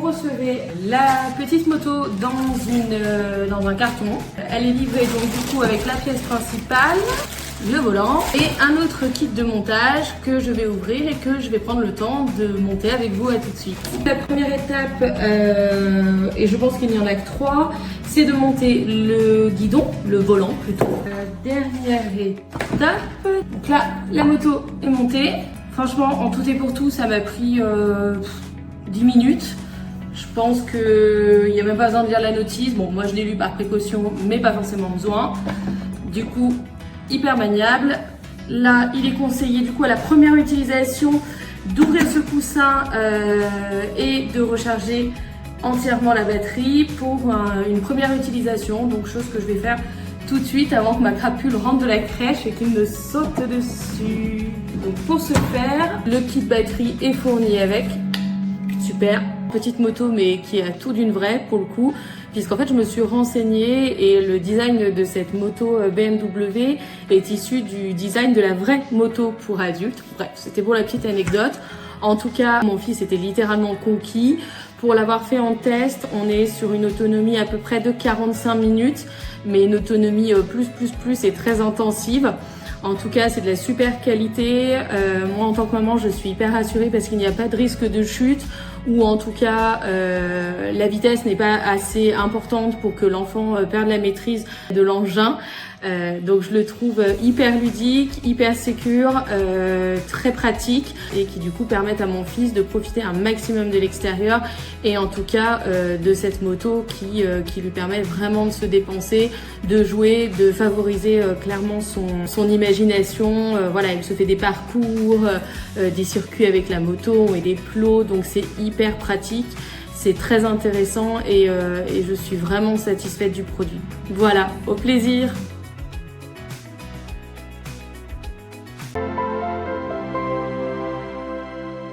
recevez la petite moto dans un carton. Elle est livrée donc du coup avec la pièce principale, le volant et un autre kit de montage que je vais ouvrir et que je vais prendre le temps de monter avec vous. À tout de suite. La première étape, et je pense qu'il n'y en a que 3, c'est de monter le guidon, le volant plutôt. Dernière étape, donc là la moto est montée. Franchement, en tout et pour tout, ça m'a pris 10 minutes. Je pense qu'il n'y a même pas besoin de lire la notice. Bon, moi je l'ai lu par précaution, mais pas forcément besoin. Du coup, hyper maniable. Là, il est conseillé du coup à la première utilisation d'ouvrir ce coussin et de recharger entièrement la batterie pour une première utilisation. Donc chose que je vais faire tout de suite avant que ma crapule rentre de la crèche et qu'il me saute dessus. Donc pour ce faire, le kit batterie est fourni avec. Super. Petite moto mais qui a tout d'une vraie pour le coup, puisqu'en fait je me suis renseignée et le design de cette moto BMW est issu du design de la vraie moto pour adultes. Bref, c'était pour la petite anecdote. En tout cas, mon fils était littéralement conquis. Pour l'avoir fait en test, on est sur une autonomie à peu près de 45 minutes, mais une autonomie plus et très intensive. En tout cas, c'est de la super qualité. Moi, en tant que maman, je suis hyper rassurée parce qu'il n'y a pas de risque de chute ou en tout cas, la vitesse n'est pas assez importante pour que l'enfant perde la maîtrise de l'engin. Donc je le trouve hyper ludique, hyper sécure, très pratique et qui du coup permettent à mon fils de profiter un maximum de l'extérieur et en tout cas de cette moto qui lui permet vraiment de se dépenser, de jouer, de favoriser clairement son imagination. Voilà, il se fait des parcours, des circuits avec la moto et des plots, donc c'est hyper pratique. C'est très intéressant et je suis vraiment satisfaite du produit. Voilà, au plaisir!